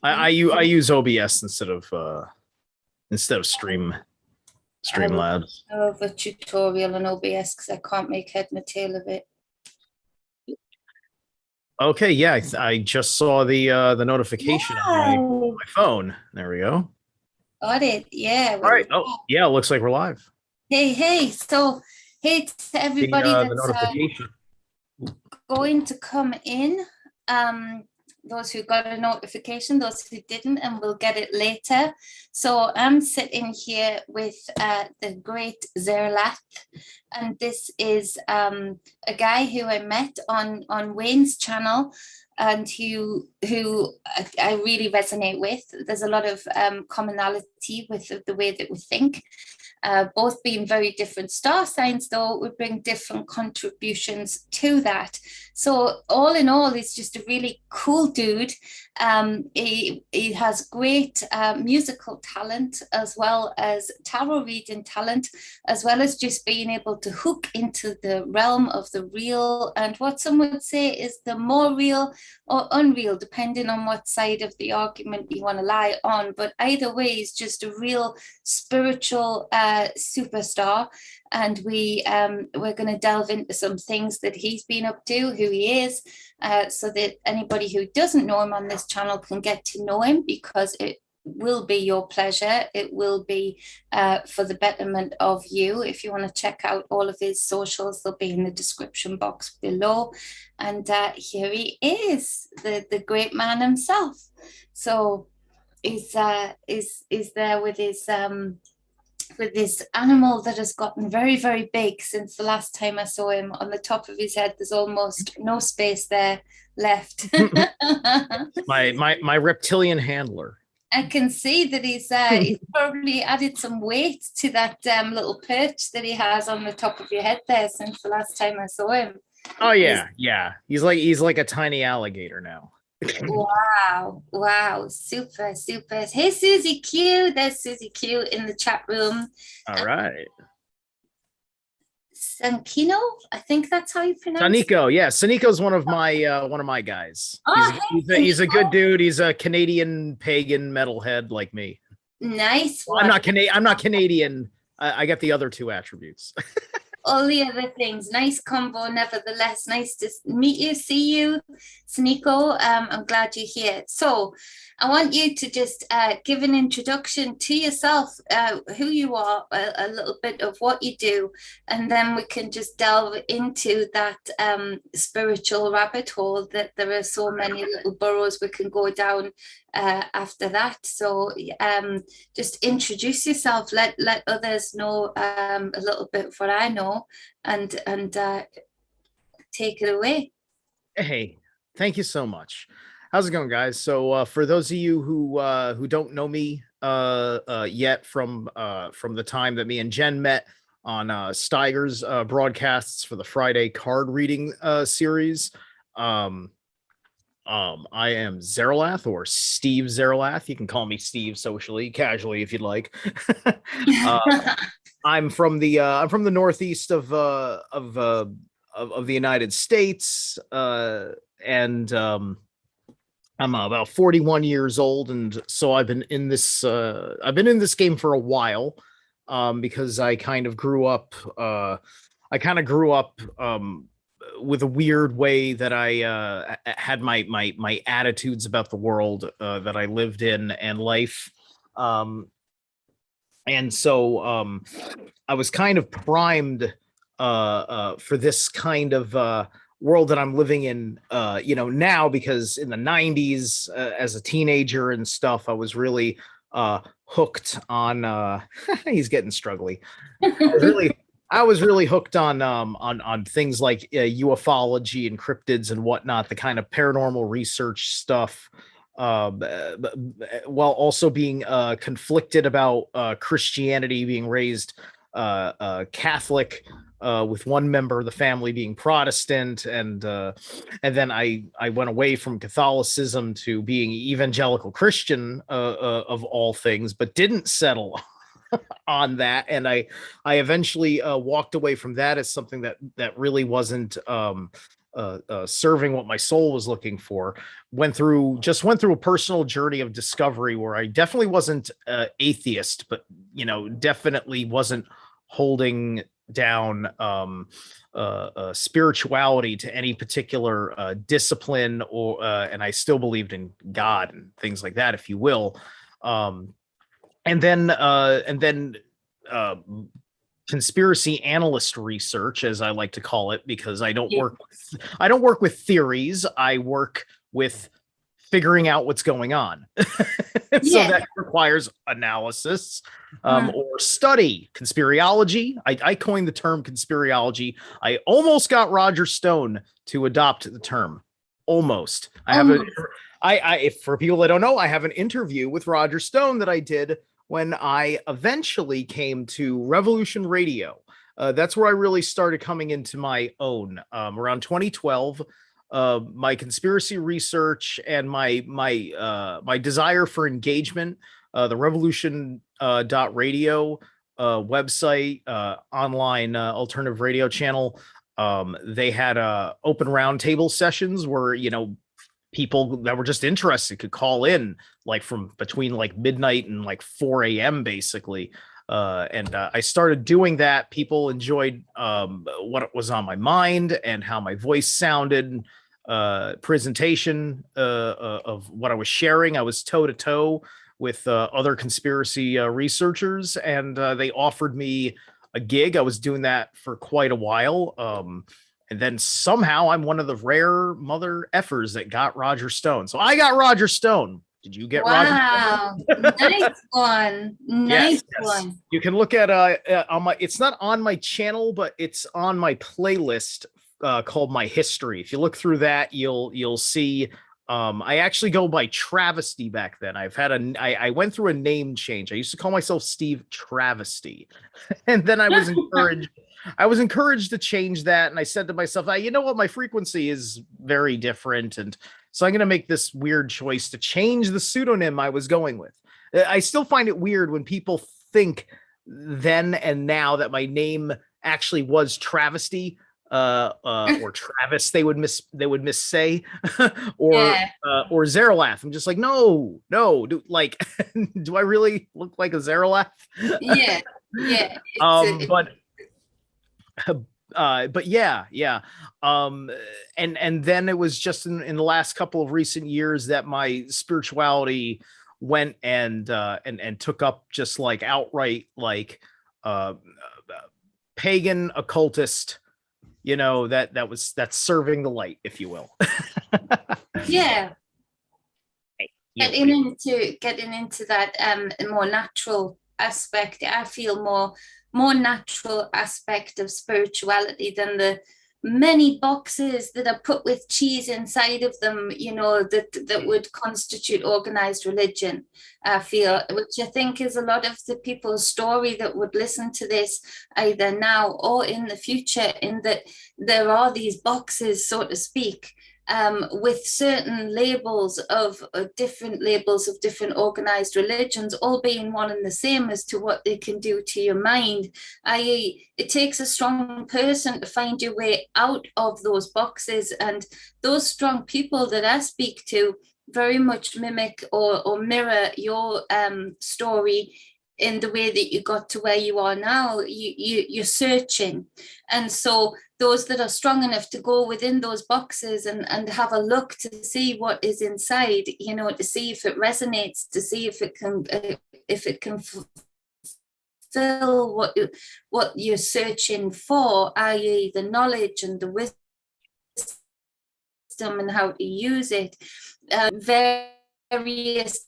I use OBS instead of I would Streamlabs. love a tutorial on OBS because I can't make head nor tail of it. Okay, yeah, I just saw the notification on Wow. my phone. There we go. Got it. Yeah. All right. Oh, yeah, it looks like we're live. Hey, hey. So, hey to everybody The that's notification. going to come in. Um, those who got a notification, those who didn't, and we'll get it later. So I'm sitting here with the great Zerilath, and this is a guy who I met on Wayne's channel, and who I really resonate with. There's a lot of commonality with the way that we think. Both being very different star signs, though, we bring different contributions to that. So, all in all, he's just a really cool dude. He has great musical talent, as well as tarot reading talent, as well as just being able to hook into the realm of the real and what some would say is the more real or unreal, depending on what side of the argument you want to lie on. But either way, he's just a real spiritual superstar, and we're going to delve into some things that he's been up to, who he is, so that anybody who doesn't know him on this channel can get to know him, because it will be your pleasure. It will be for the betterment of you. If you want to check out all of his socials, they'll be in the description box below. And here he is, the great man himself. So he's there with this animal that has gotten very, very big since the last time I saw him. On the top of his head, there's almost no space there left. my reptilian handler. I can see that he's probably added some weight to that little perch that he has on the top of your head there since the last time I saw him. Oh yeah, yeah. He's like a tiny alligator now. Wow, super. Hey, Susie Q, there's Susie Q in the chat room. All right. Sankino, I think that's how you pronounce it. Saniko, yeah, Saniko's one of my guys. Oh, he's a good dude. He's a Canadian pagan metalhead like me. Nice one. I'm not Canadian. I got the other two attributes. All the other things. Nice combo, nevertheless. Nice to meet you, see you, Saniko. I'm glad you're here. So I want you to just give an introduction to yourself, who you are, a little bit of what you do, and then we can just delve into that spiritual rabbit hole that there are so many little burrows we can go down after that. So just introduce yourself, let others know a little bit of what I know, and take it away. Hey, thank you so much. How's it going, guys? So for those of you who don't know me yet from the time that me and Jen met on Steiger's broadcasts for the Friday card reading series, I am Zerilath, or Steve Zerilath. You can call me Steve socially, casually if you'd like. I'm from the northeast of the United States, and I'm about 41 years old, and so I've been in this game for a while, because I kind of grew up with a weird way that I had my attitudes about the world that I lived in and life, and so I was kind of primed for this kind of world that I'm living in, now, because in the 90s, as a teenager and stuff, I was really hooked on he's getting struggly. I was really hooked on things like ufology and cryptids and whatnot, the kind of paranormal research stuff, while also being conflicted about Christianity, being raised Catholic, with one member of the family being Protestant, and then I went away from Catholicism to being evangelical Christian, of all things, but didn't settle on that, and I eventually walked away from that as something that really wasn't serving what my soul was looking for. Went through a personal journey of discovery where I definitely wasn't atheist, but definitely wasn't holding down spirituality to any particular discipline, or and I still believed in God and things like that, if you will. And then conspiracy analyst research, as I like to call it, because I don't work with theories. I work with figuring out what's going on. So that requires analysis or study. Conspiriology. I coined the term conspiriology. I almost got Roger Stone to adopt the term. Almost. If for people that don't know, I have an interview with Roger Stone that I did when I eventually came to Revolution Radio. That's where I really started coming into my own. Around 2012, my conspiracy research and my desire for engagement, the Revolution .radio website, online alternative radio channel. They had open roundtable sessions where people that were just interested could call in, like from between like midnight and like 4 a.m. basically. And I started doing that. People enjoyed what was on my mind and how my voice sounded, presentation of what I was sharing. I was toe to toe with other conspiracy researchers, and they offered me a gig. I was doing that for quite a while. And then somehow I'm one of the rare mother effers that got Roger Stone. So I got Roger Stone. Did you get Roger Stone? Wow. Nice one. Nice one. You can look at on my, it's not on my channel, but it's on my playlist called My History. If you look through that, you'll see I actually go by Travesty back then. I went through a name change. I used to call myself Steve Travesty. And then I was encouraged to change that. And I said to myself, you know what? My frequency is very different. And so I'm going to make this weird choice to change the pseudonym I was going with. I still find it weird when people think then and now that my name actually was Travesty, or Travis, they would missay, or Zerilath. I'm just like, no, do I really look like a Zerilath? Yeah. But yeah. And then it was just in the last couple of recent years that my spirituality went and took up just like outright like pagan occultist, that's serving the light, if you will. Yeah. Getting into that more natural aspect, I feel more natural aspect of spirituality than the many boxes that are put with cheese inside of them, that would constitute organized religion, I feel, which I think is a lot of the people's story that would listen to this either now or in the future, in that there are these boxes, so to speak, with certain labels of different organized religions, all being one and the same as to what they can do to your mind. I.e., it takes a strong person to find your way out of those boxes, and those strong people that I speak to very much mimic or mirror your story in the way that you got to where you are now. You're searching, and so those that are strong enough to go within those boxes and have a look to see what is inside, to see if it resonates, to see if it can fulfill what you're searching for, i.e. the knowledge and the wisdom and how to use it. Various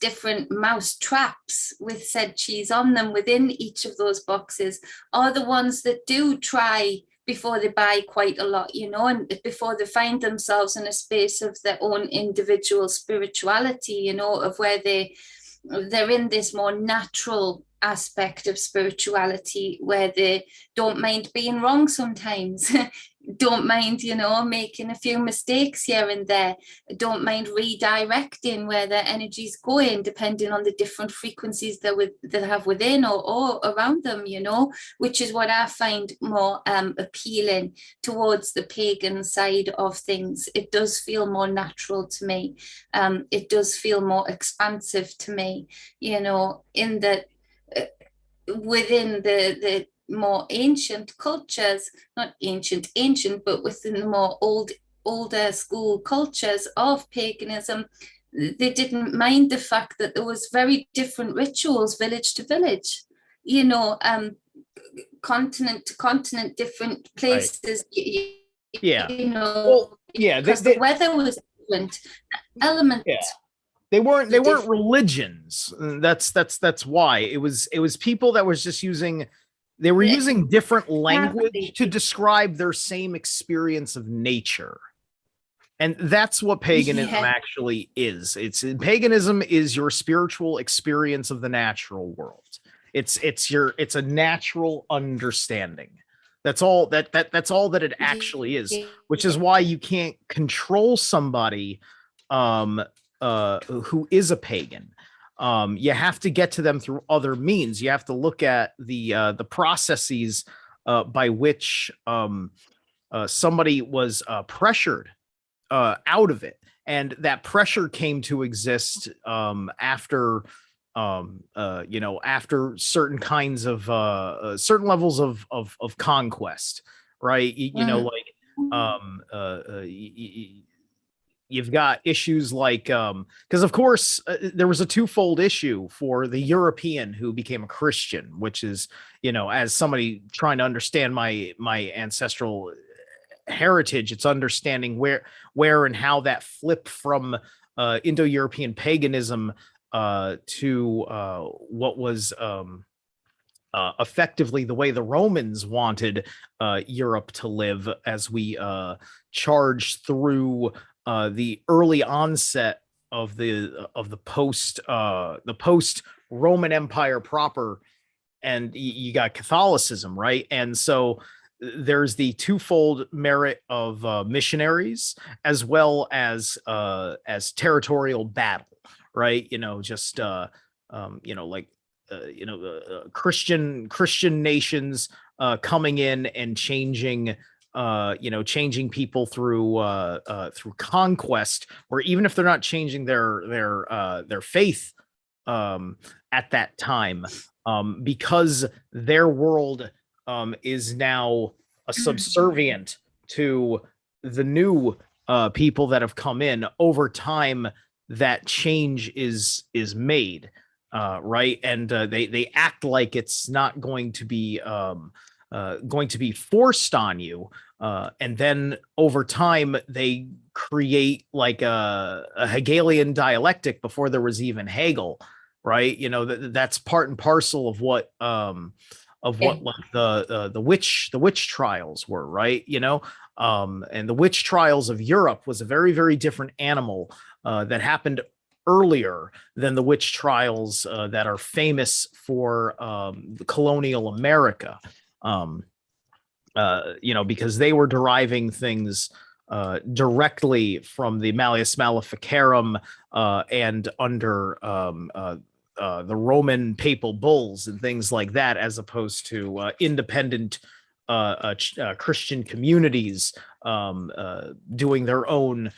different mouse traps with said cheese on them within each of those boxes are the ones that do try before they buy quite a lot, and before they find themselves in a space of their own individual spirituality, of where they're in this more natural aspect of spirituality where they don't mind being wrong sometimes. don't mind, making a few mistakes here and there. Don't mind redirecting where their energy's going, depending on the different frequencies that they have within or around them, which is what I find more appealing towards the pagan side of things. It does feel more natural to me. It does feel more expansive to me, in that within the more ancient cultures, not ancient, but within the more older school cultures of paganism, they didn't mind the fact that there was very different rituals, village to village, continent to continent, different places, because the weather was different, elements. Yeah. They weren't religions. That's why it was people that was just using. They were using different language to describe their same experience of nature. And that's what paganism actually is. Paganism is your spiritual experience of the natural world. It's a natural understanding. That's all that's all that it actually is, which is why you can't control somebody who is a pagan. You have to get to them through other means. You have to look at the processes by which somebody was pressured out of it, and that pressure came to exist after after certain kinds of certain levels of conquest, right? You've got issues like because of course there was a twofold issue for the European who became a Christian, which is, as somebody trying to understand my ancestral heritage, it's understanding where and how that flipped from Indo-European paganism to what was effectively the way the Romans wanted Europe to live, as we charged through the early onset of the post Roman Empire proper, and you got Catholicism, right? And so there's the twofold merit of missionaries as well as territorial battle, right? Christian nations coming in and changing people through conquest, or even if they're not changing their faith at that time, because their world is now a subservient to the new people that have come in. Over time, that change is made, right? And they act like it's not going to be forced on you, and then over time they create like a Hegelian dialectic before there was even Hegel, right? That's part and parcel of what like the witch trials were, right? And the witch trials of Europe was a very, very different animal that happened earlier than the witch trials that are famous for colonial America. Because they were deriving things directly from the Malleus Maleficarum and under the Roman papal bulls and things like that, as opposed to independent Christian communities doing their own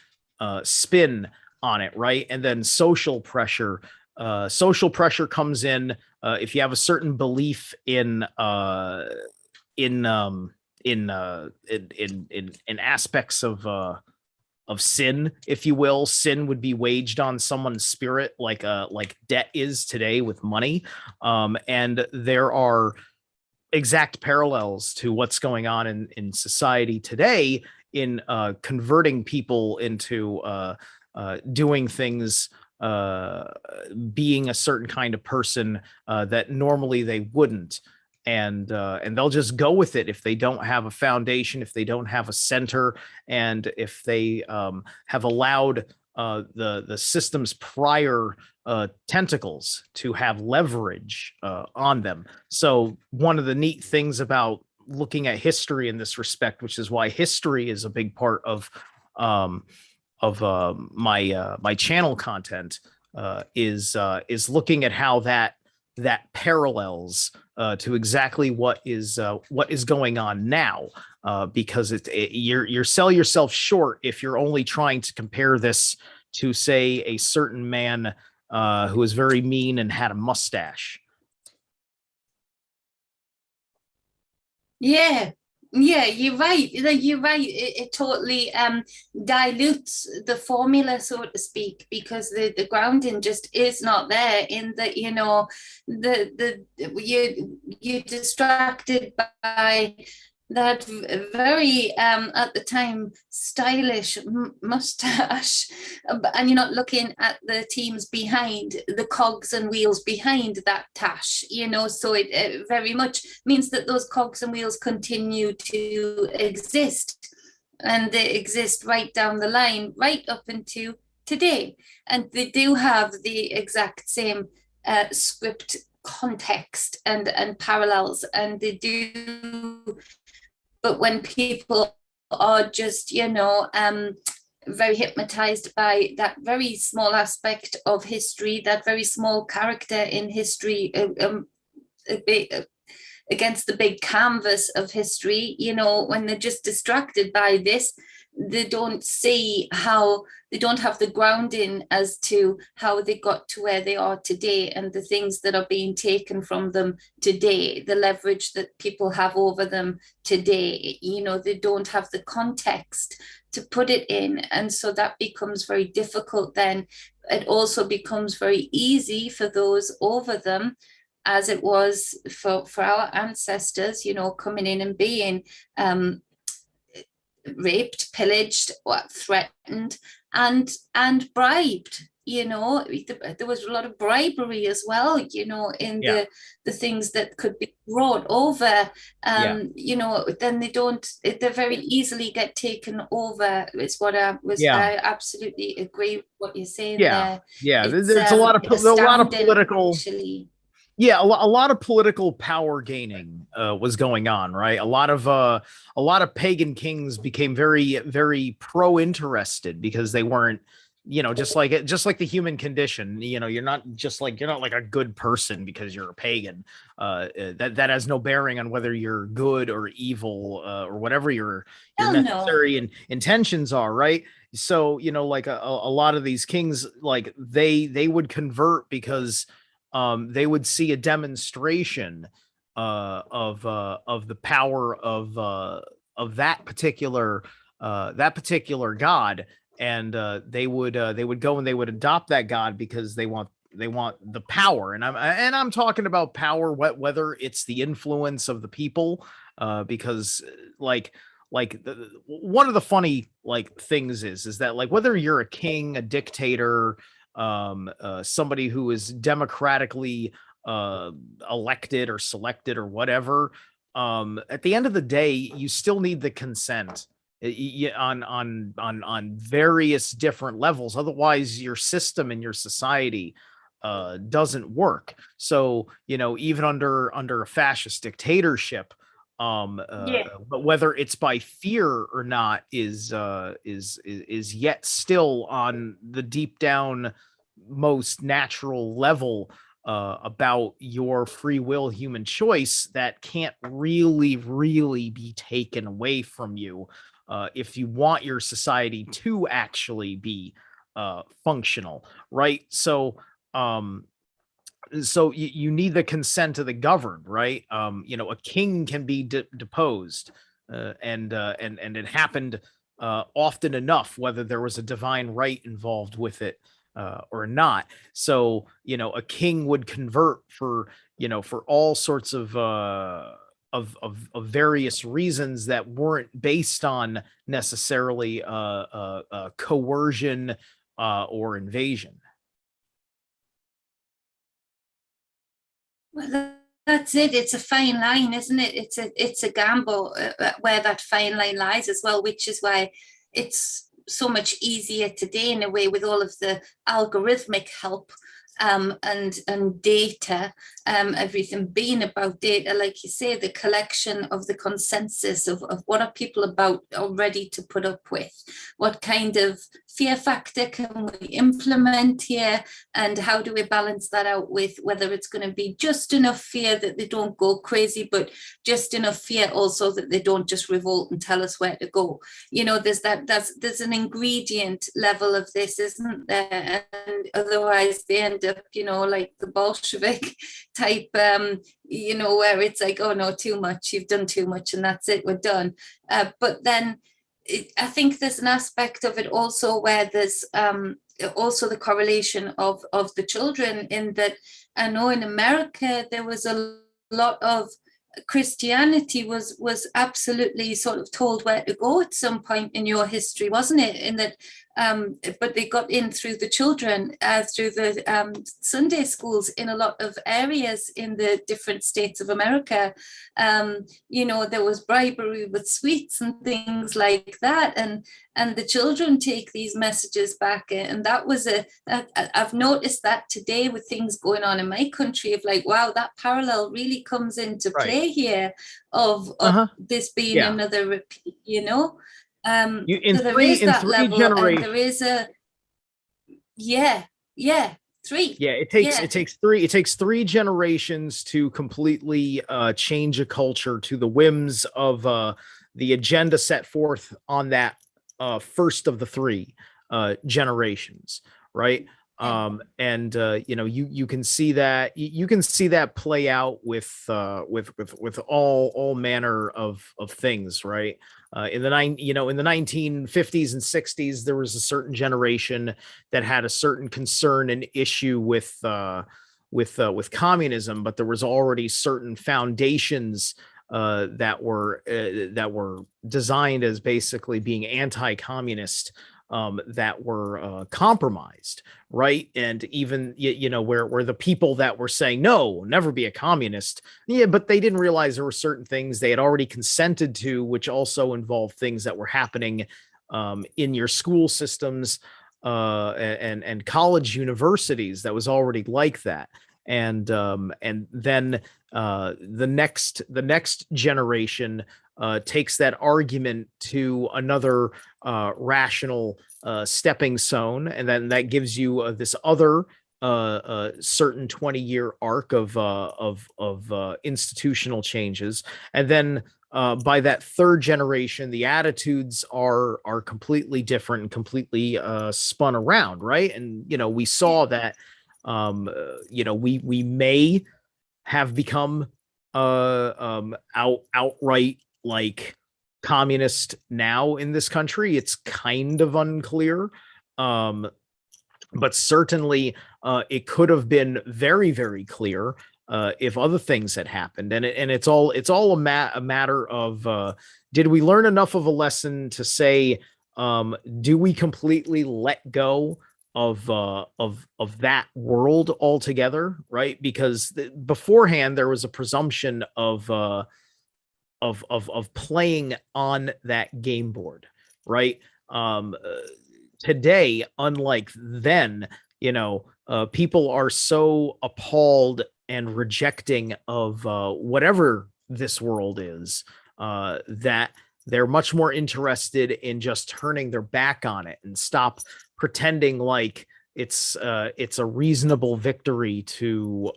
spin on it, right? And then social pressure comes in if you have a certain belief in aspects of sin, if you will. Sin would be waged on someone's spirit like debt is today with money, and there are exact parallels to what's going on in society today in converting people into doing things, being a certain kind of person that normally they wouldn't. And they'll just go with it if they don't have a foundation, if they don't have a center, and if they have allowed the system's prior tentacles to have leverage on them. So one of the neat things about looking at history in this respect, which is why history is a big part of my channel content, is looking at how that parallels to exactly what is going on now, because you're sell yourself short if you're only trying to compare this to, say, a certain man who was very mean and had a mustache. Yeah, yeah, you're right. You're right. It totally dilutes the formula, so to speak, because the grounding just is not there in the, you know, you're distracted by that very at the time stylish mustache, and you're not looking at the teams behind, the cogs and wheels behind that tash, you know. So it very much means that those cogs and wheels continue to exist, and they exist right down the line, right up into today, and they do have the exact same script context and parallels, and they do. But when people are just, you know, very hypnotized by that very small aspect of history, that very small character in history, against the big canvas of history, you know, when they're just distracted by this, they don't see how, they don't have the grounding as to how they got to where they are today, and the things that are being taken from them today, the leverage that people have over them today. You know, they don't have the context to put it in, and so that becomes very difficult. Then it also becomes very easy for those over them, as it was for our ancestors, you know, coming in and being raped, pillaged, threatened, and bribed. You know, there was a lot of bribery as well, you know, in the things that could be brought over. You know, then they very easily get taken over. Is what I absolutely agree with what you're saying there. There's a lot of political, actually. Yeah, a lot of political power gaining was going on, right? A lot of pagan kings became very, very pro-interested because they weren't, you know, just like the human condition. You know, you're not like a good person because you're a pagan. That has no bearing on whether you're good or evil, or whatever your necessary intentions are, right? So, you know, like a lot of these kings, like they would convert because they would see a demonstration of the power of that particular god, and they would go and they would adopt that god because they want the power. And I'm talking about power, whether it's the influence of the people, because one of the funny things is that, like, whether you're a king, a dictator, somebody who is democratically elected or selected or whatever, at the end of the day, you still need the consent on various different levels. Otherwise, your system and your society doesn't work. So, you know, even under a fascist dictatorship, but whether it's by fear or not is yet still on the deep down most natural level about your free will, human choice, that can't really be taken away from you if you want your society to actually be functional, right? So you need the consent of the governed, right? You know, a king can be deposed, and it happened often enough, whether there was a divine right involved with it or not. So, you know, a king would convert for all sorts of various reasons that weren't based on necessarily coercion or invasion. Well, that's it. It's a fine line, isn't it? It's a gamble where that fine line lies as well, which is why it's so much easier today in a way, with all of the algorithmic help and data, everything being about data, like you say, the collection of the consensus of what are people about or ready to put up with, what kind of fear factor can we implement here, and how do we balance that out with whether it's going to be just enough fear that they don't go crazy, but just enough fear also that they don't just revolt and tell us where to go. There's an ingredient level of this, isn't there? And otherwise they end up, like the Bolshevik type, where it's like, oh no, too much, you've done too much, and that's it, we're done. But then I think there's an aspect of it also where there's also the correlation of the children, in that I know in America there was a lot of Christianity was absolutely sort of told where to go at some point in your history, wasn't it? In that, but they got in through the children, through the Sunday schools in a lot of areas in the different states of America. There was bribery with sweets and things like that, and the children take these messages back, and that was I've noticed that today with things going on in my country, of like, wow, that parallel really comes into play here of this being another repeat, so there is that level, and there is three. Yeah, it takes three generations to completely change a culture to the whims of the agenda set forth on that first of the three generations, right? You can see that play out with all manner of things, right? In the 1950s and 60s, there was a certain generation that had a certain concern and issue with communism, but there was already certain foundations that were designed as basically being anti-communist, that were compromised, right? And even where the people that were saying no, never be a communist, but they didn't realize there were certain things they had already consented to, which also involved things that were happening in your school systems and college universities that was already like that. And then the next generation takes that argument to another rational stepping stone, and then that gives you this other certain 20-year arc of institutional changes, and then by that third generation, the attitudes are completely different and completely spun around, right? And we saw that we may have become outright like communist now in this country. It's kind of unclear, but certainly it could have been very, very clear if other things had happened. And it's all a matter of did we learn enough of a lesson to say, do we completely let go of that world altogether, right? Because beforehand there was a presumption of playing on that game board, right? Today, unlike then, people are so appalled and rejecting of whatever this world is, that they're much more interested in just turning their back on it and stop pretending like it's a reasonable victory to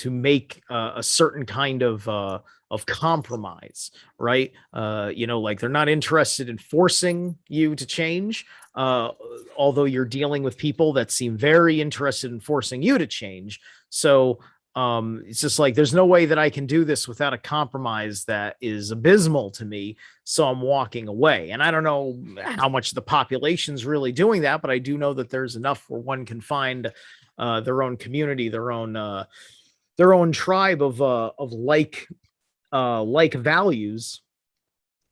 make a certain kind of compromise, right? Like they're not interested in forcing you to change, although you're dealing with people that seem very interested in forcing you to change. So it's just like, there's no way that I can do this without a compromise that is abysmal to me, so I'm walking away. And I don't know how much the population's really doing that, but I do know that there's enough where one can find their own community, their own tribe of like values.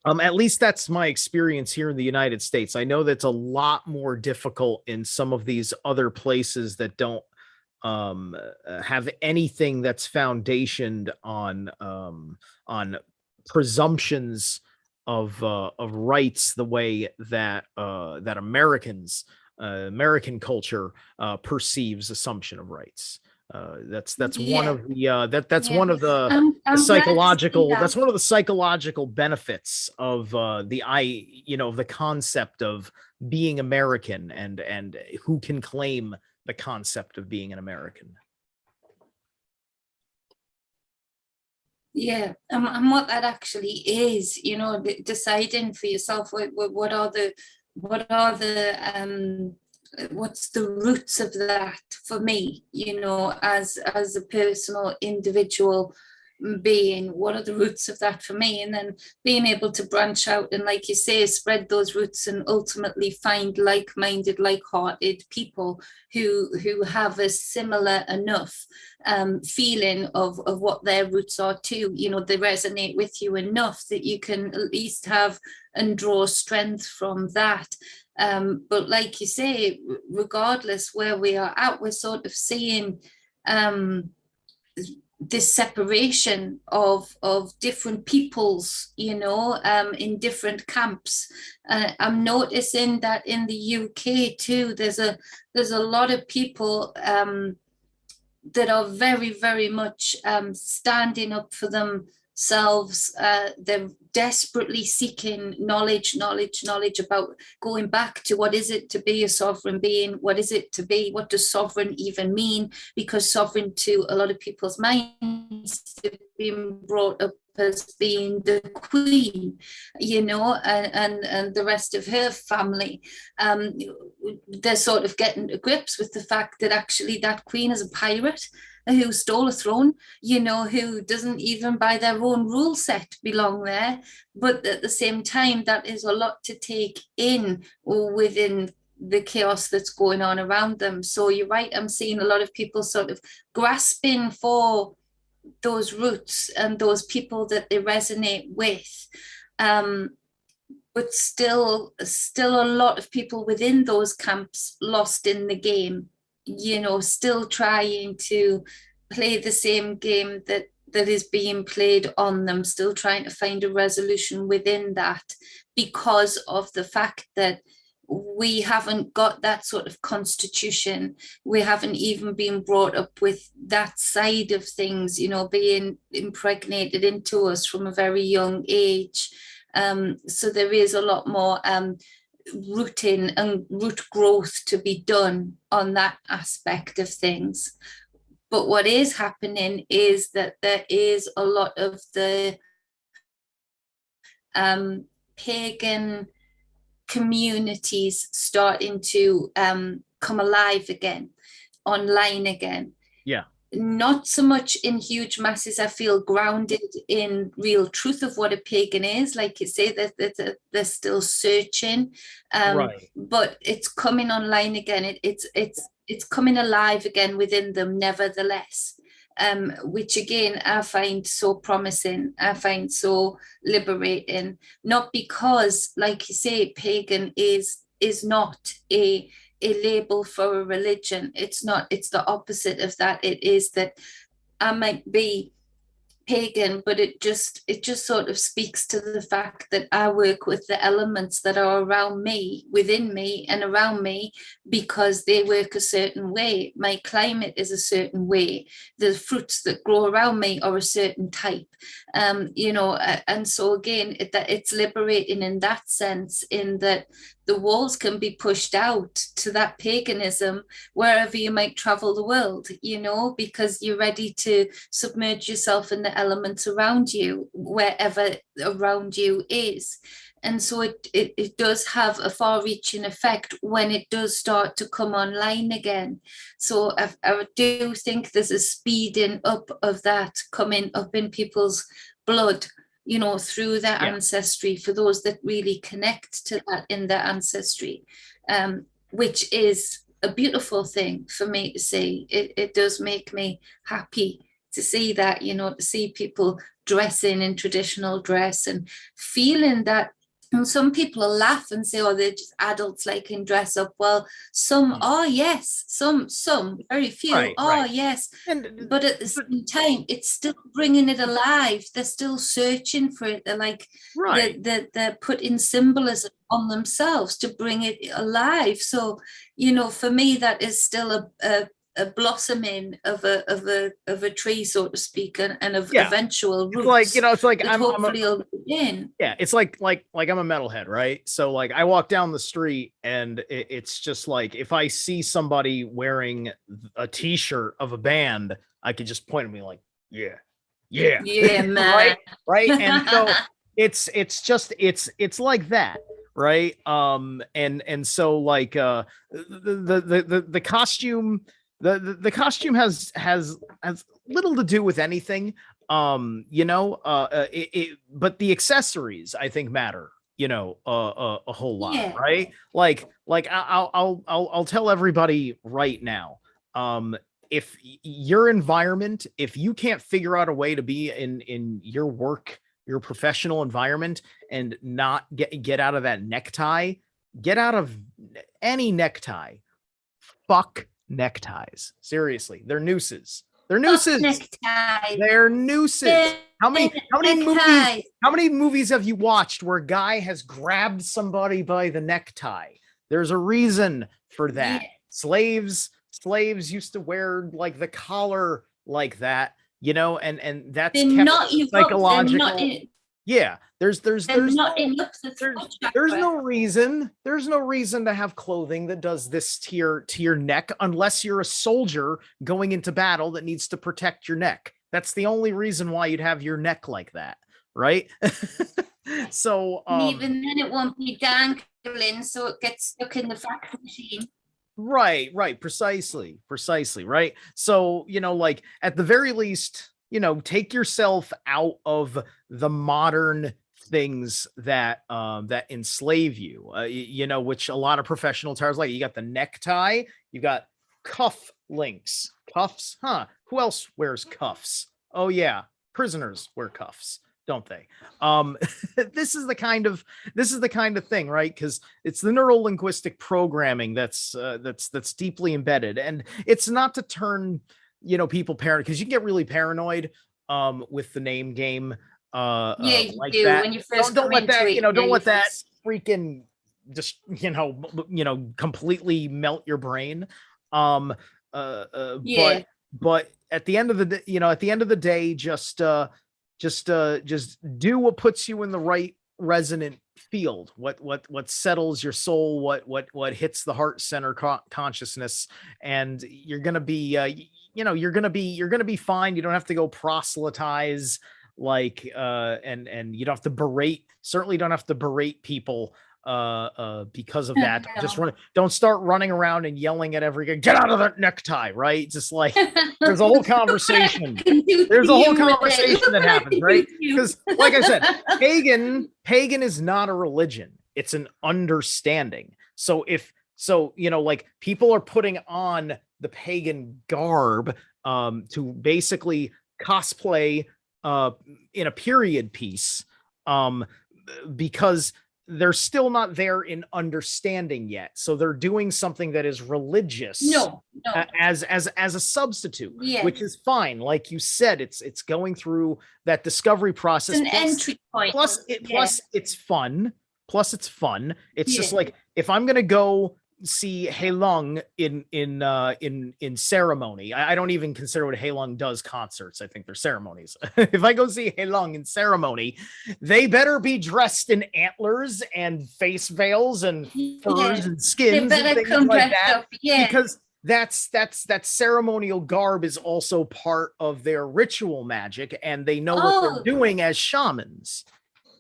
At least that's my experience here in the United States. I know that's a lot more difficult in some of these other places that don't have anything that's foundationed on presumptions of rights the way that Americans American culture perceives assumption of rights. That's one of the that's one of the I'm psychological, that. that's one of the psychological benefits of the concept of being American, and who can claim the concept of being an American. Yeah, and what that actually is, deciding for yourself what are the what's the roots of that for me, as a personal individual being, what are the roots of that for me, and then being able to branch out and, like you say, spread those roots and ultimately find like-minded, like-hearted people who have a similar enough feeling of what their roots are too. They resonate with you enough that you can at least have and draw strength from that. But like you say, regardless where we are at, we're sort of seeing this separation of different peoples, in different camps. I'm noticing that in the UK too, there's a lot of people that are very, very much standing up for themselves. They're desperately seeking knowledge about going back to what is it to be a sovereign being, what is it to be, what does sovereign even mean, because sovereign to a lot of people's minds have been brought up as being the queen, and the rest of her family. They're sort of getting to grips with the fact that actually that queen is a pirate who stole a throne, who doesn't even by their own rule set belong there. But at the same time, that is a lot to take in within the chaos that's going on around them. So you're right, I'm seeing a lot of people sort of grasping for those roots and those people that they resonate with. But still a lot of people within those camps lost in the game, still trying to play the same game that is being played on them, still trying to find a resolution within that, because of the fact that we haven't got that sort of constitution. We haven't even been brought up with that side of things, being impregnated into us from a very young age. So there is a lot more rooting and root growth to be done on that aspect of things. But what is happening is that there is a lot of the pagan communities starting to come alive again, online again. Yeah. Not so much in huge masses, I feel, grounded in real truth of what a pagan is. Like you say, that they're still searching, Right. but it's coming online again. It's coming alive again within them, nevertheless. Which again I find so promising, I find so liberating. Not because, like you say, pagan is not a label for a religion. It's not. It's the opposite of that. It is that I might be pagan, but it just sort of speaks to the fact that I work with the elements that are around me, within me and around me, because they work a certain way. My climate is a certain way. The fruits that grow around me are a certain type. And so again, it's liberating in that sense, in that the walls can be pushed out to that paganism wherever you might travel the world, because you're ready to submerge yourself in the elements around you, wherever around you is. And so it does have a far-reaching effect when it does start to come online again. So I do think there's a speeding up of that coming up in people's blood, through their ancestry, for those that really connect to that in their ancestry, which is a beautiful thing for me to see. It does make me happy to see that, to see people dressing in traditional dress and feeling that And some people laugh and say, "Oh, they're just adults, like, can dress up." Well, some are, yes. Some, very few Right, are, right. yes. And But at the same time, it's still bringing it alive. They're still searching for it. They're like, right. they're putting symbolism on themselves to bring it alive. So, you know, for me, that is still a blossoming of a tree, so to speak, and of Yeah. eventual It's like, roots it's like that hopefully will begin. yeah, it's like I'm a metalhead, right? So like I walk down the street and it's just like if I see somebody wearing a t-shirt of a band, I could just point at me like, yeah, Yeah, man. right. And so it's like that, right? And so like the costume, the costume has little to do with anything. But the accessories I think matter, a whole lot, Yeah. right? Like I'll tell everybody right now, if your environment, if you can't figure out a way to be in your professional environment and not get out of that necktie, get out of any necktie. Fuck neckties. Seriously, they're nooses. They're nooses. Neckties. They're nooses. How many movies have you watched where a guy has grabbed somebody by the necktie? There's a reason for that. Yeah. Slaves used to wear like the collar like that, and that's not psychological. Yeah, there's no reason to have clothing that does this to your neck unless you're a soldier going into battle that needs to protect your neck. That's the only reason why you'd have your neck like that, right? So even then it won't be dangling, so it gets stuck in the fax machine. Right, precisely, right? So, like at the very least, take yourself out of the modern things that that enslave you, which a lot of professional attires, like you got the necktie, you got cuff links, cuffs, who else wears cuffs? Oh yeah, prisoners wear cuffs, don't they? This is the kind of thing, right? Because it's the neural linguistic programming that's deeply embedded, and it's not to turn people paranoid, because you can get really paranoid with the name game. You like do that. when you first don't let that don't let that freaking just completely melt your brain. Yeah. But at the end of the day, just do what puts you in the right resonant field, what settles your soul, what hits the heart center consciousness, and you're gonna be you're gonna be fine. You don't have to go proselytize, like and you don't have to certainly don't have to berate people because of that. Don't start running around and yelling at every guy, get out of that necktie, right? Just like there's a whole conversation. That happens, right? Because like I said, pagan is not a religion, it's an understanding. So like people are putting on the pagan garb to basically cosplay in a period piece, because they're still not there in understanding yet. So they're doing something that is religious as a substitute, which is fine. Like you said, it's going through that discovery process. It's an entry point. Plus it's fun. It's just like, if I'm going to go see Heilung in ceremony, I don't even consider what Heilung does concerts. I think they're ceremonies. If I go see Heilung in ceremony, they better be dressed in antlers and face veils and furs and skins and things like that, because that ceremonial garb is also part of their ritual magic, and they know what they're doing as shamans.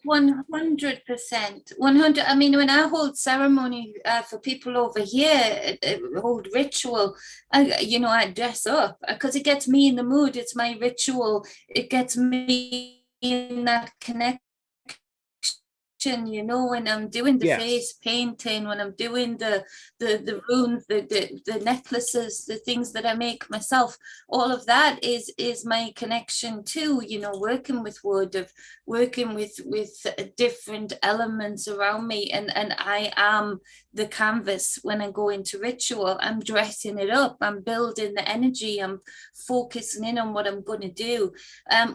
100%. 100. I mean, when I hold ceremony for people over here, hold ritual, I dress up because it gets me in the mood. It's my ritual. It gets me in that connection you know, when I'm doing the Yes. face painting, when I'm doing the runes, the necklaces, the things that I make myself, all of that is my connection to, you know, working with wood, of working with different elements around me, and I am the canvas when I go into ritual. I'm dressing it up, I'm building the energy, I'm focusing in on what I'm going to do.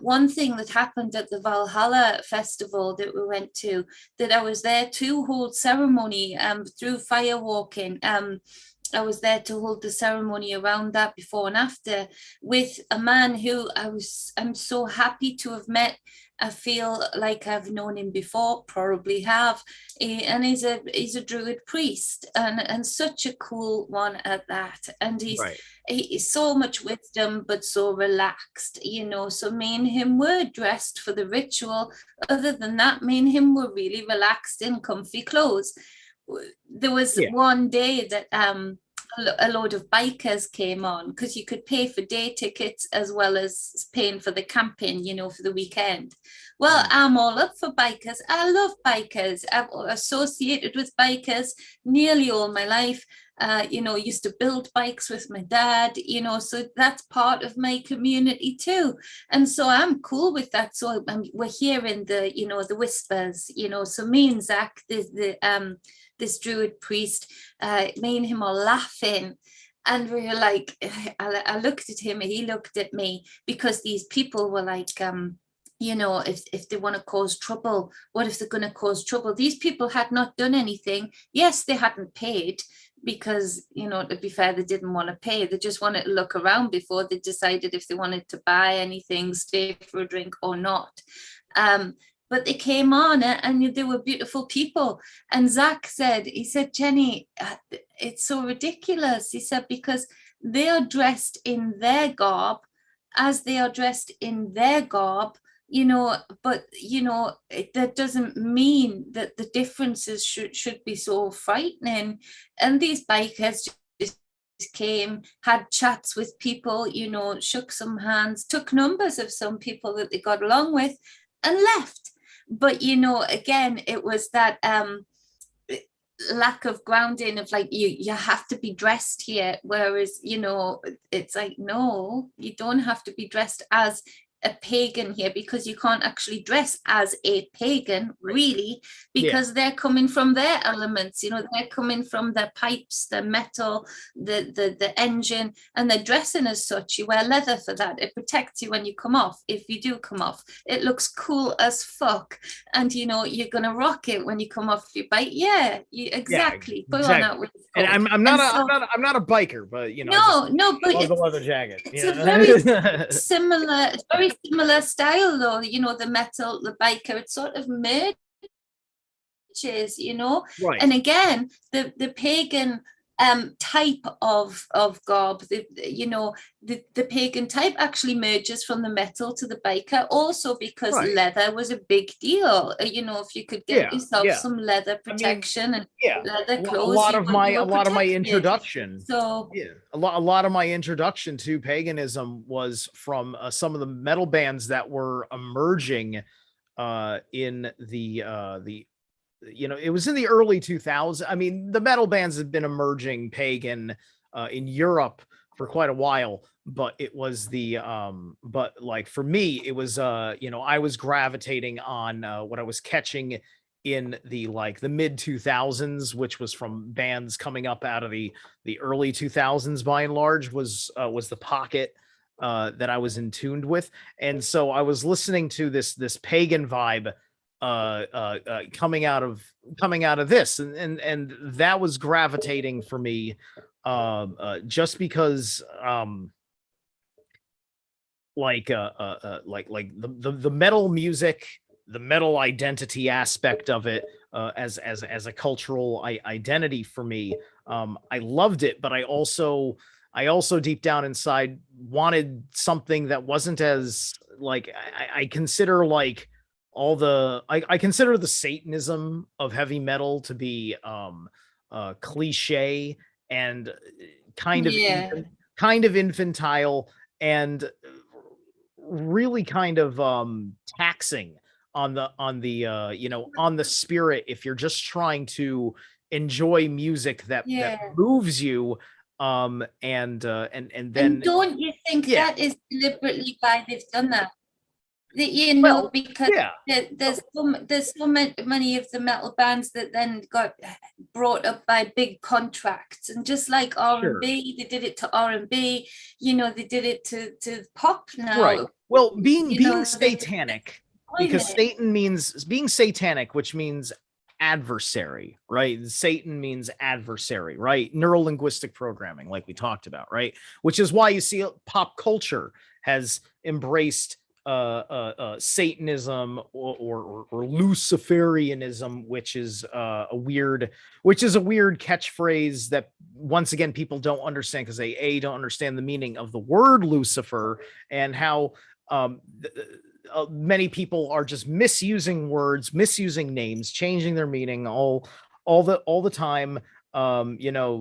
One thing that happened at the Valhalla festival that we went to, that I was there to hold ceremony through fire walking. I was there to hold the ceremony around that before and after, with a man who I'm so happy to have met. I feel like I've known him before, probably have, and he's a druid priest, and such a cool one at that. And he's so much wisdom, but so relaxed, you know. So me and him were dressed for the ritual. Other than that, me and him were really relaxed in comfy clothes. There was one day that a load of bikers came on, because you could pay for day tickets as well as paying for the camping, you know, for the weekend. Well, I'm all up for bikers. I love bikers. I've associated with bikers nearly all my life. You know, used to build bikes with my dad, you know, so that's part of my community too. And so I'm cool with that. So we're hearing the, you know, the whispers, you know. So me and Zach, this druid priest, me and him are laughing, and we were like, I looked at him and he looked at me, because these people were like, you know, if they want to cause trouble, what if they're going to cause trouble? These people had not done anything. Yes, they hadn't paid, because, you know, to be fair, they didn't want to pay. They just wanted to look around before they decided if they wanted to buy anything, stay for a drink or not. But they came on, and they were beautiful people. And Zach said, he said, Jenny, it's so ridiculous. He said, because they are dressed in their garb, as they are dressed in their garb, you know, but, you know, that doesn't mean that the differences should be so frightening. And these bikers just came, had chats with people, you know, shook some hands, took numbers of some people that they got along with, and left. But, you know, again, it was that lack of grounding of like, you have to be dressed here, whereas, you know, it's like, no, you don't have to be dressed as a pagan here, because you can't actually dress as a pagan, really, because they're coming from their elements, you know, they're coming from their pipes, the metal, the engine, and they're dressing as such. You wear leather for that. It protects you when you come off. If you do come off, it looks cool as fuck, and you know you're gonna rock it when you come off your bike. Yeah, exactly. Put on that. And I'm not a biker, but, you know, no, but love the leather jacket. It's a very similar style, though. You know, the metal, the biker, it sort of merges, you know. Right. And again, the pagan type of garb, you know, the pagan type actually merges from the metal to the biker, also because leather was a big deal. You know, if you could get yourself some leather protection, and leather clothes, a lot of my introduction. So a lot of my introduction to paganism was from some of the metal bands that were emerging in the you know, it was in the early 2000s. I mean, the metal bands had been emerging pagan in Europe for quite a while, but it was the but like for me, it was you know, I was gravitating on what I was catching in the mid 2000s, which was from bands coming up out of the early 2000s by and large, was the pocket that I was in tuned with. And so I was listening to this pagan vibe coming out of this, and that was gravitating for me, just because like the metal music, the metal identity aspect of it, as a cultural identity for me, I loved it, but I also deep down inside wanted something that wasn't as like I consider like all the I consider the Satanism of heavy metal to be cliche and kind of infantile, and really kind of taxing on the spirit, if you're just trying to enjoy music that moves you, and then don't you think that is deliberately why they've done that? Because there's so many of the metal bands that then got brought up by big contracts, and just like R&B, they did it to R&B, they did it to pop now. Right. Well, being satanic, because Satan means being satanic, which means adversary, right? Satan means adversary, right? Neurolinguistic programming, like we talked about, right? Which is why you see pop culture has embraced Satanism or Luciferianism, which is a weird catchphrase that once again people don't understand, because they don't understand the meaning of the word Lucifer, and how many people are just misusing words, misusing names, changing their meaning all the time.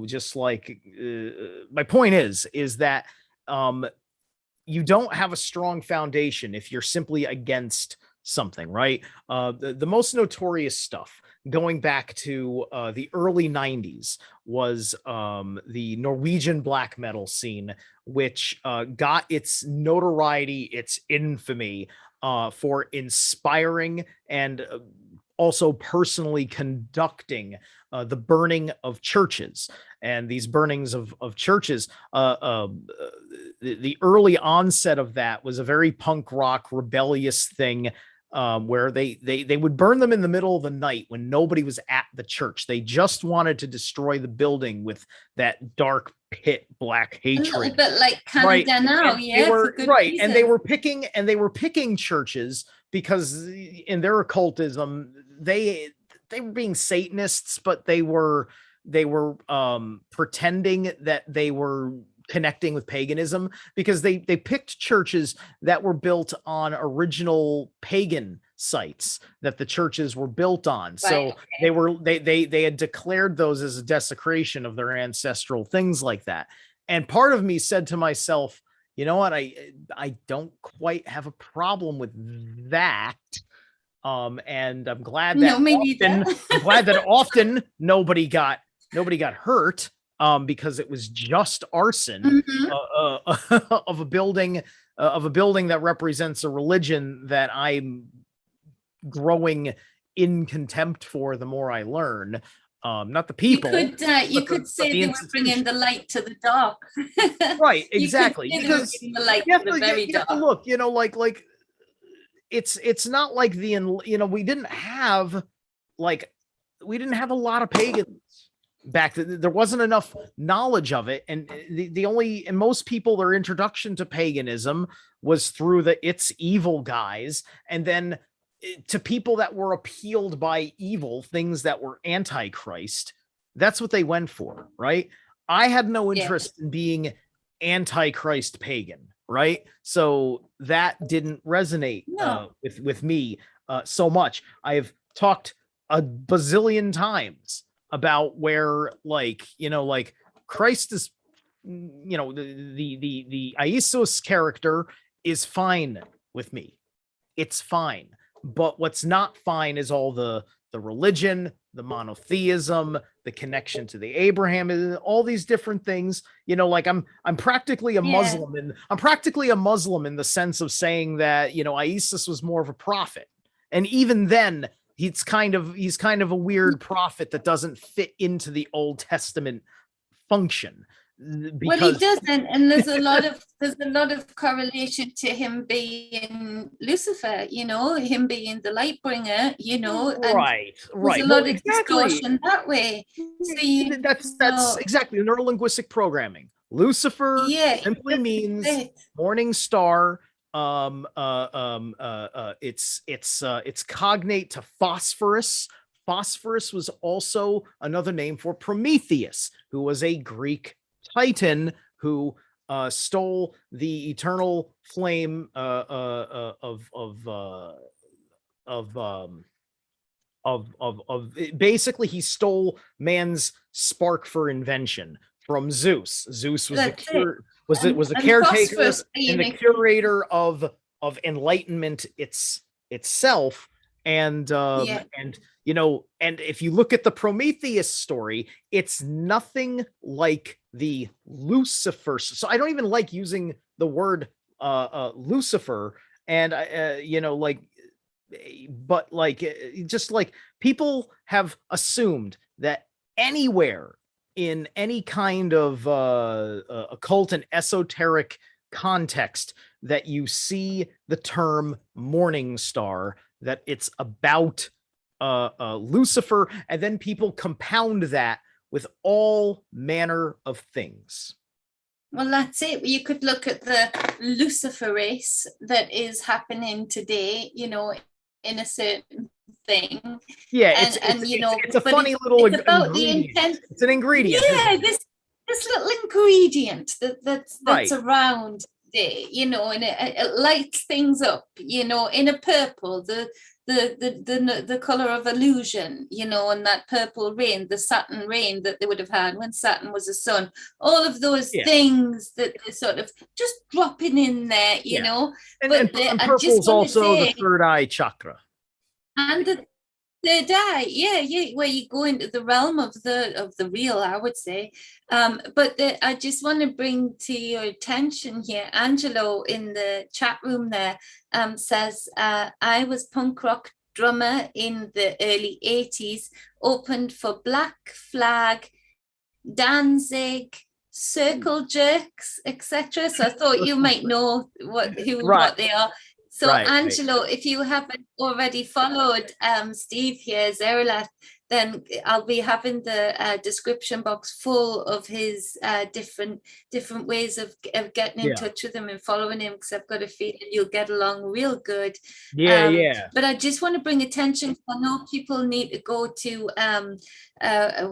Just like my point is that you don't have a strong foundation if you're simply against something, right? The most notorious stuff going back to the early 90s was the Norwegian black metal scene, which got its notoriety, its infamy, for inspiring and also personally conducting the burning of churches. And these burnings of churches, the early onset of that was a very punk rock rebellious thing, where they would burn them in the middle of the night when nobody was at the church. They just wanted to destroy the building with that dark pit black hatred. A little bit like Canada now, right. And they were picking churches because in their occultism, they were being Satanists, but they were pretending that they were connecting with paganism, because they picked churches that were built on original pagan sites that the churches were built on. Right. So they had declared those as a desecration of their ancestral things like that. And part of me said to myself, you know what, I don't quite have a problem with that. And I'm glad that often nobody got hurt, because it was just arson of a building that represents a religion that I'm growing in contempt for the more I learn. Not the people. You could say they were bringing the light to the dark. Right, exactly. Because the light to the very dark. Look, like it's not like we didn't have a lot of pagans back then. There wasn't enough knowledge of it, and most people, their introduction to paganism was through the It's Evil guys, and then to people that were appealed by evil things that were antichrist, that's what they went for, right? I had no interest in being antichrist pagan, right? So that didn't resonate with me so much. I've talked a bazillion times about where Christ is, the Iesous character is fine with me. It's fine. But what's not fine is all the religion, the monotheism, the connection to the Abraham, and all these different things. I'm practically a Muslim, and I'm practically a Muslim in the sense of saying that, Iesous was more of a prophet. And even then, he's kind of a weird prophet that doesn't fit into the Old Testament function. Well, he doesn't, and there's a lot of correlation to him being Lucifer, him being the light bringer, right. There's a lot of distortion that way. So that's exactly neurolinguistic programming. Lucifer simply means morning star. It's cognate to phosphorus. Phosphorus was also another name for Prometheus, who was a Greek Titan who stole the eternal flame basically he stole man's spark for invention from Zeus. Zeus was the caretaker and the curator of enlightenment itself. And you know, and if you look at the Prometheus story, it's nothing like the Lucifer. So I don't even like using the word Lucifer, and you know, like, but like, just like people have assumed that anywhere in any kind of occult and esoteric context that you see the term morning star, that it's about Lucifer, and then people compound that with all manner of things. Well, that's it. You could look at the Lucifer race that is happening today, you know, in a certain thing. Yeah, and you know, it's a funny little it's about ingredient. the intent. It's an ingredient. Yeah, this little ingredient that's Right. around there, you know, and it lights things up, you know, in a purple, the color of illusion, you know, and that purple rain, the Saturn rain that they would have had when Saturn was a sun, all of those things that they're sort of just dropping in there, you know. And purple's also the third eye chakra. And the third eye, yeah, where you go into the realm of the real, I would say. But I just want to bring to your attention here, Angelo in the chat room there says, I was punk rock drummer in the early 80s, opened for Black Flag, Danzig, Circle Jerks, etc. So I thought you might know what they are. So Angelo, if you haven't already followed Steve here, Zerilath, then I'll be having the description box full of his different ways of getting in touch with him and following him, because I've got a feeling you'll get along real good. But I just want to bring attention. I know people need to go to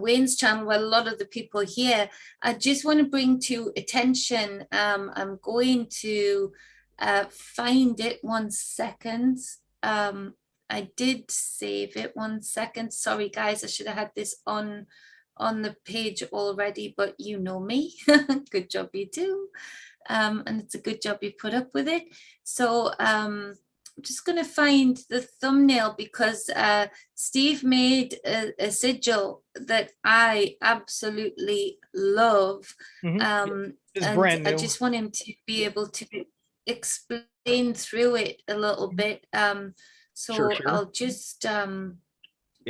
Wayne's channel, where a lot of the people here. I just want to bring to attention. I'm going to find it 1 second. I did save it 1 second. Sorry guys, I should have had this on the page already, but you know me. Good job you do. And it's a good job you put up with it. So I'm just going to find the thumbnail, because Steve made a sigil that I absolutely love. And brand new. I just want him to be able to explain through it a little bit. So sure. I'll just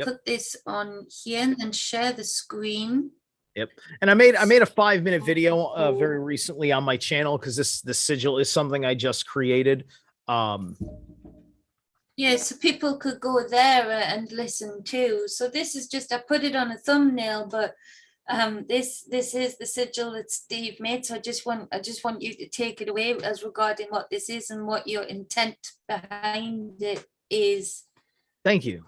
put this on here and share the screen. Yep. And I made a 5-minute video very recently on my channel, because this sigil is something I just created. Yeah, so people could go there and listen too. So this is just, I put it on a thumbnail, but this is the sigil that Steve made. So I just want you to take it away as regarding what this is and what your intent behind it is. Thank you.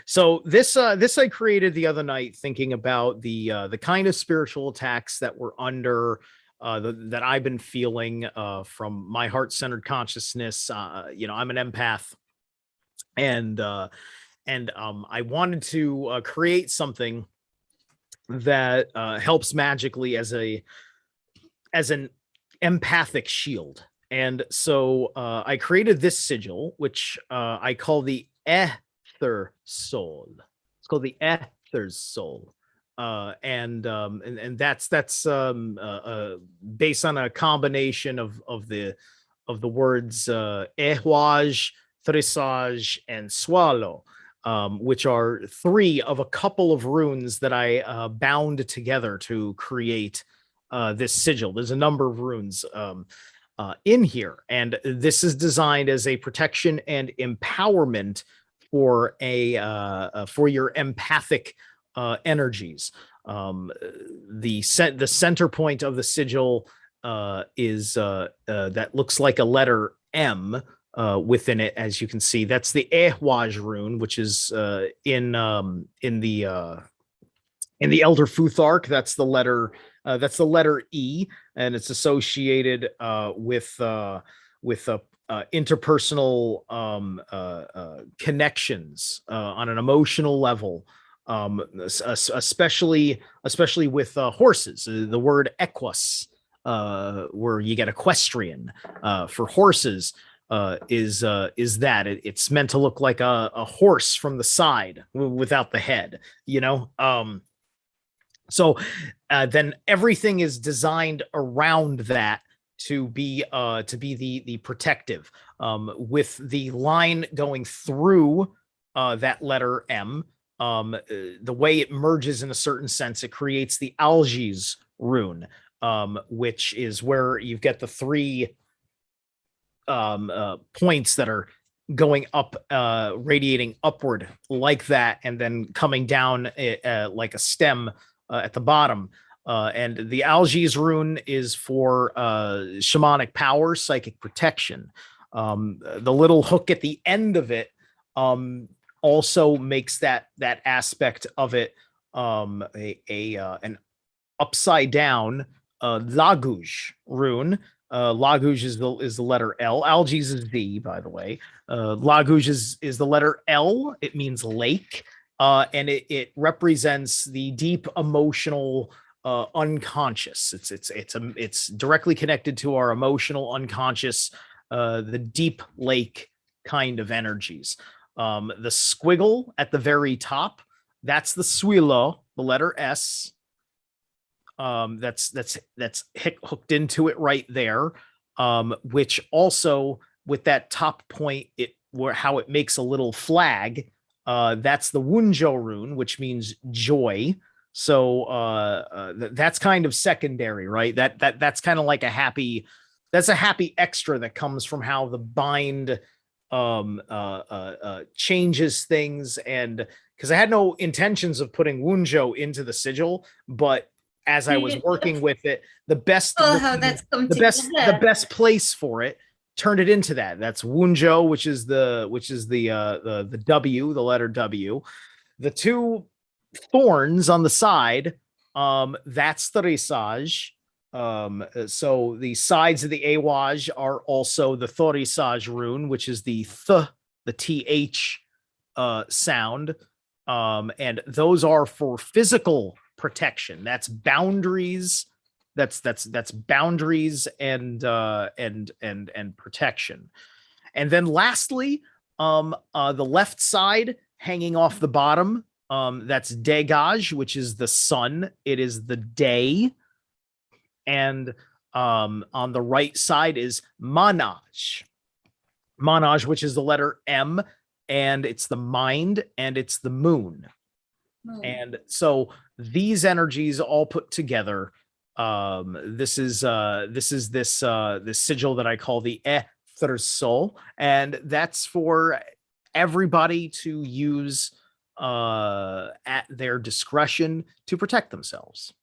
So this I created the other night, thinking about the kind of spiritual attacks that were under that I've been feeling from my heart-centered consciousness. You know, I'm an empath, and I wanted to create something that helps magically as an empathic shield. And so I created this sigil, which I call the Ether Soul. It's called the Ether Soul. And that's based on a combination of the words ehwaj, thrissage, and swallow, which are 3 of a couple of runes that I bound together to create this sigil. There's a number of runes in here, and this is designed as a protection and empowerment for for your empathic energies. The center point of the sigil is that looks like a letter M within it, as you can see. That's the Ehwaj rune, which is in the Elder Futhark. That's the letter E, and it's associated with interpersonal connections on an emotional level, especially with horses. The word equus, where you get equestrian for horses, is that it's meant to look like a horse from the side without the head, you know. So then everything is designed around that to be the protective, with the line going through that letter M. The way it merges in a certain sense, it creates the Algi's rune, which is where you get the three points that are going up, radiating upward like that, and then coming down like a stem at the bottom. And the Algi's rune is for shamanic power, psychic protection. The little hook at the end of it also makes that aspect of it an upside down Laguj rune. Laguj is the letter L. Algi's is D, by the way. Laguj is the letter L. It means lake, and it represents the deep emotional unconscious. It's directly connected to our emotional unconscious, the deep lake kind of energies. The squiggle at the very top, that's the swilo, the letter S. That's hooked into it right there, which also with that top point, how it makes a little flag, that's the Wunjo Rune, which means joy. So that's kind of secondary, right? That's kind of like a happy extra that comes from how the bind changes things. And because I had no intentions of putting Wunjo into the sigil, but as I was working with it, the best place for it turned it into that. That's Wunjo, which is the W, the letter W. The two thorns on the side, that's the Risaj. So the sides of the Awaj are also the Thorisaj rune, which is the TH sound. And those are for physical protection. That's boundaries. That's boundaries and protection. And then lastly, the left side hanging off the bottom, that's Degaj, which is the sun. It is the day. And on the right side is Manaj. Manaj, which is the letter M, and it's the mind, and it's the moon. And so these energies all put together, this sigil that I call the Etherso, and that's for everybody to use at their discretion to protect themselves.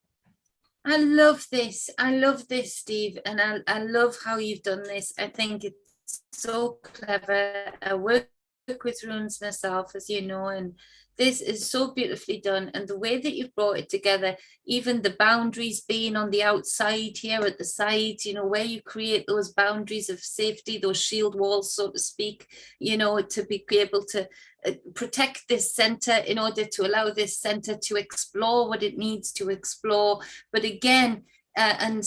I love this. I love this, Steve, and I love how you've done this. I think it's so clever. I work with runes myself, as you know, and this is so beautifully done. And the way that you've brought it together, even the boundaries being on the outside here at the sides, you know, where you create those boundaries of safety, those shield walls, so to speak, you know, to be able to protect this center in order to allow this center to explore what it needs to explore. But again, and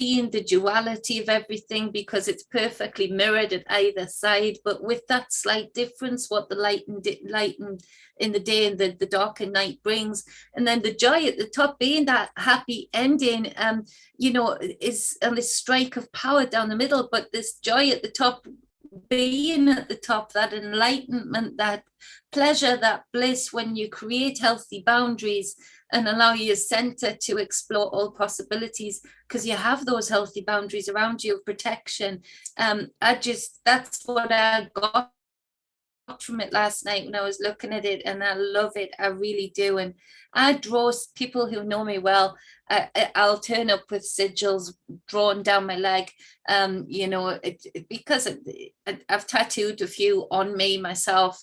seeing the duality of everything, because it's perfectly mirrored at either side, but with that slight difference, what the light and in the day and the dark and night brings. And then the joy at the top being that happy ending, you know, is this strike of power down the middle, but this joy at the top being at the top, that enlightenment, that pleasure, that bliss when you create healthy boundaries and allow your center to explore all possibilities, because you have those healthy boundaries around you of protection. That's what I got from it last night when I was looking at it, and I love it. I really do. And I draw, people who know me well, I'll turn up with sigils drawn down my leg, you know, because I've tattooed a few on me myself,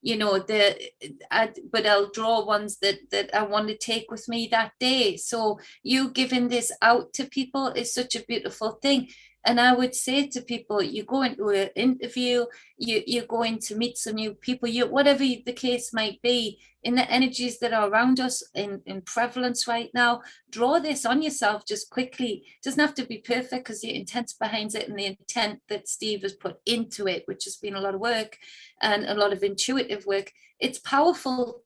you know, but I'll draw ones that I want to take with me that day. So you giving this out to people is such a beautiful thing. And I would say to people, you go into an interview, you're going to meet some new people, whatever the case might be, in the energies that are around us in prevalence right now, draw this on yourself just quickly. It doesn't have to be perfect, because the intent behind it and the intent that Steve has put into it, which has been a lot of work and a lot of intuitive work, it's powerful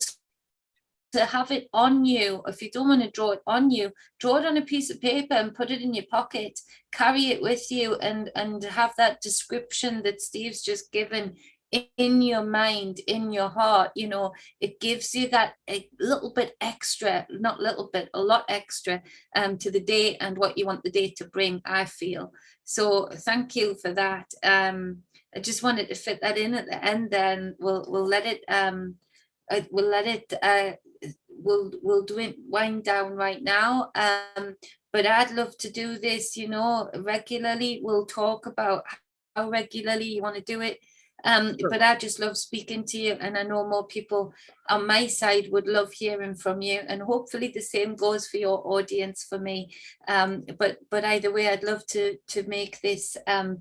to have it on you. If you don't want to draw it on you, draw it on a piece of paper and put it in your pocket, carry it with you, and have that description that Steve's just given in your mind, in your heart. You know, it gives you that a little bit extra, not little bit, a lot extra to the day and what you want the day to bring, I feel. So thank you for that. I just wanted to fit that in at the end. Then we'll let it we'll do it, wind down right now. But I'd love to do this, you know, regularly. We'll talk about how regularly you want to do it. Sure. But I just love speaking to you, and I know more people on my side would love hearing from you, and hopefully the same goes for your audience for me. But either way, I'd love to make this a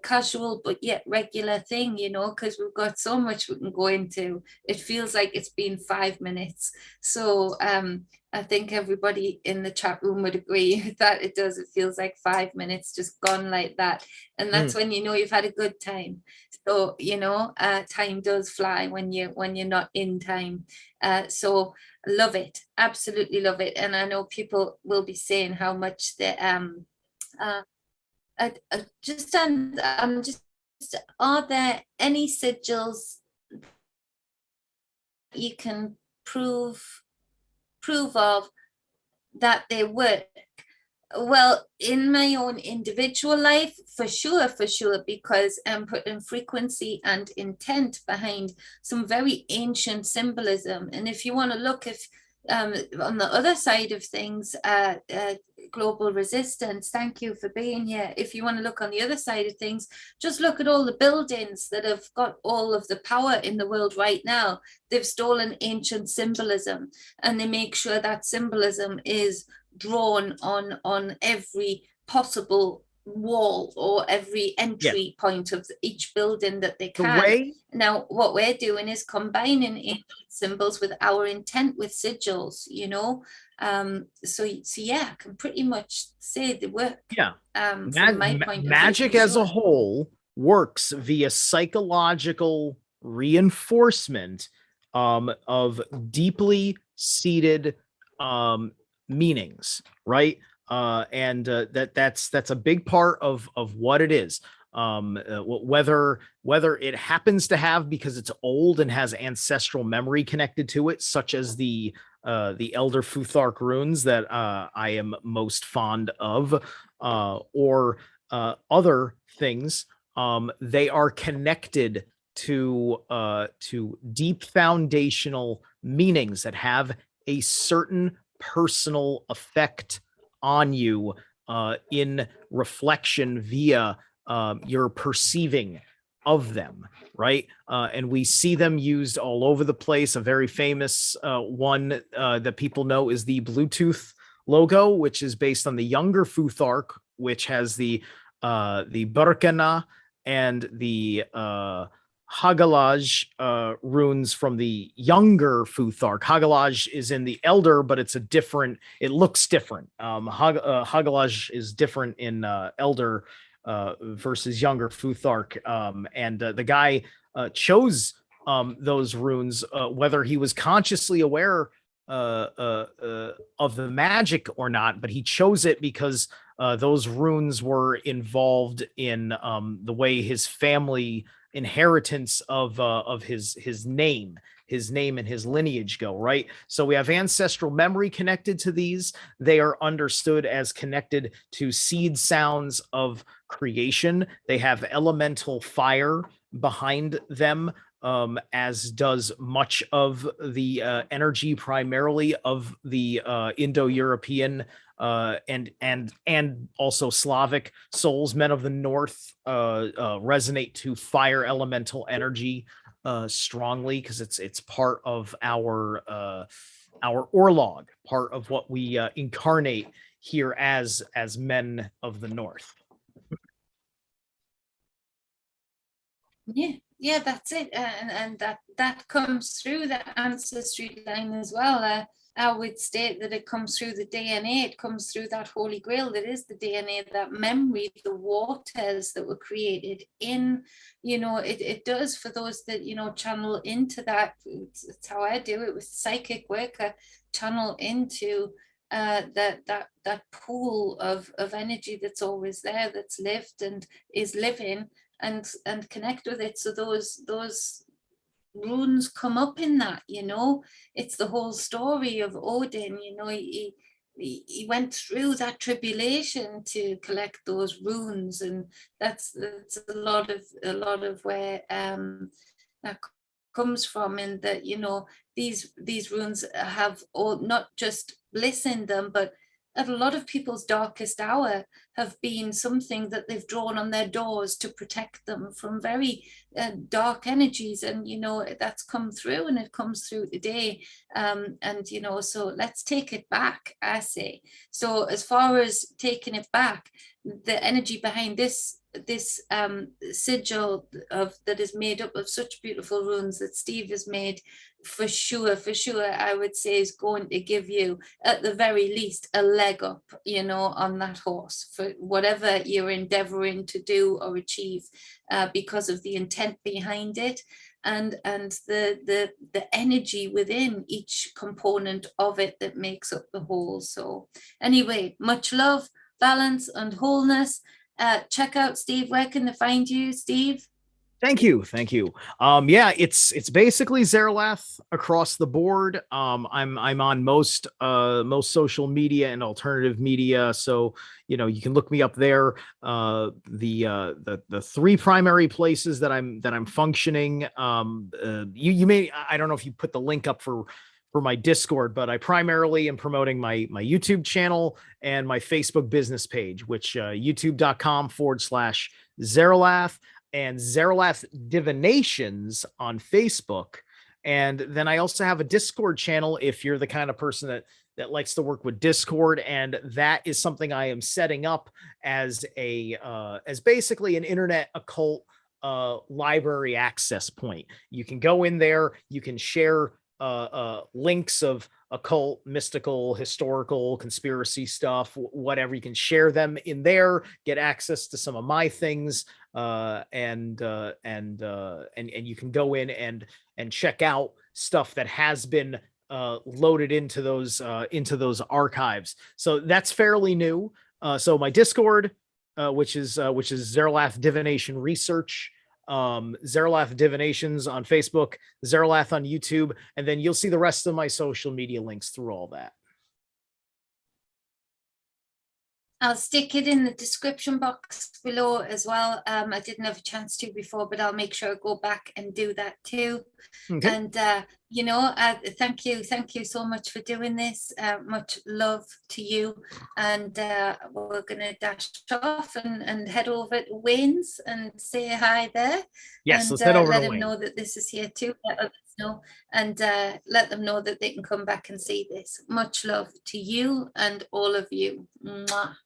casual but yet regular thing, you know, because we've got so much we can go into. It feels like it's been 5 minutes. So I think everybody in the chat room would agree that it does. It feels like 5 minutes just gone like that. And that's when you know you've had a good time. So, you know, time does fly when you're not in time. So love it. Absolutely love it. And I know people will be saying how much they are there any sigils you can prove of that they work? Well, in my own individual life, for sure, because I'm putting frequency and intent behind some very ancient symbolism. And if you want to look if on the other side of things, global resistance, thank you for being here. If you want to look on the other side of things, just look at all the buildings that have got all of the power in the world right now. They've stolen ancient symbolism, and they make sure that symbolism is drawn on every possible wall or every entry point of each building that they can. Now, what we're doing is combining ancient symbols with our intent with sigils, you know. So yeah, I can pretty much say the work. From my point of view, magic as a whole works via psychological reinforcement of deeply seated meanings, right? That's a big part of what it is. Whether it happens to have, because it's old and has ancestral memory connected to it, such as the Elder Futhark runes that I am most fond of, or other things, they are connected to deep foundational meanings that have a certain personal effect on you in reflection via your perceiving of them, right? And we see them used all over the place. A very famous one that people know is the Bluetooth logo, which is based on the younger Futhark, which has the Burkana and the Hagalaj runes from the younger Futhark. Hagalaj is in the elder, but it's it looks different. Hagalaj is different in elder versus younger Futhark. And the guy chose those runes, whether he was consciously aware of the magic or not, but he chose it because those runes were involved in the way his family inheritance of his name and his lineage go, right? So we have ancestral memory connected to these. They are understood as connected to seed sounds of creation. They have elemental fire behind them, as does much of the energy primarily of the Indo-European and also Slavic souls. Men of the North resonate to fire elemental energy strongly, because it's part of our orlog, part of what we incarnate here as men of the North. Yeah, that's it. And that comes through the ancestry line as well. I would state that it comes through the DNA, it comes through that Holy Grail that is the DNA, that memory, the waters that were created in, it does for those that, channel into that. It's how I do it with psychic work, channel into that pool of energy that's always there, that's lived and is living, and connect with it. So those runes come up in that. It's the whole story of Odin. He went through that tribulation to collect those runes, and that's a lot of where that comes from. And that these runes have all, not just bliss in them, but at a lot of people's darkest hour have been something that they've drawn on their doors to protect them from very dark energies. And that's come through, and it comes through today. And so let's take it back, I say. So as far as taking it back, the energy behind this sigil that is made up of such beautiful runes that Steve has made, for sure, I would say is going to give you, at the very least, a leg up, on that horse for whatever you're endeavoring to do or achieve, because of the intent behind it, and the energy within each component of it that makes up the whole. So anyway, much love, balance, and wholeness. Check out Steve. Where can they find you, Steve? Thank you. Yeah, it's basically Zerilath across the board. I'm on most social media and alternative media, so you can look me up there. The three primary places that I'm functioning. You may, I don't know if you put the link up for my Discord, but I primarily am promoting my YouTube channel and my Facebook business page, which youtube.com/Zerilath, and Zerilath Divinations on Facebook. And then I also have a Discord channel if you're the kind of person that likes to work with Discord, and that is something I am setting up as as basically an internet occult library access point. You can go in there, you can share links of occult, mystical, historical, conspiracy stuff, whatever. You can share them in there, get access to some of my things, and you can go in and check out stuff that has been loaded into those archives. So that's fairly new. So my Discord, which is Zerilath Divination Research, Zerilath Divinations on Facebook, Zerilath on YouTube, and then you'll see the rest of my social media links through all that. I'll stick it in the description box below as well. I didn't have a chance to before, but I'll make sure I go back and do that too. Okay. And thank you so much for doing this. Much love to you. And we're gonna dash off and head over to Wayne's and say hi there. Yes, and let's head over let to him Wayne. know that this is here too. Let others know, and let them know that they can come back and see this. Much love to you and all of you. Mwah.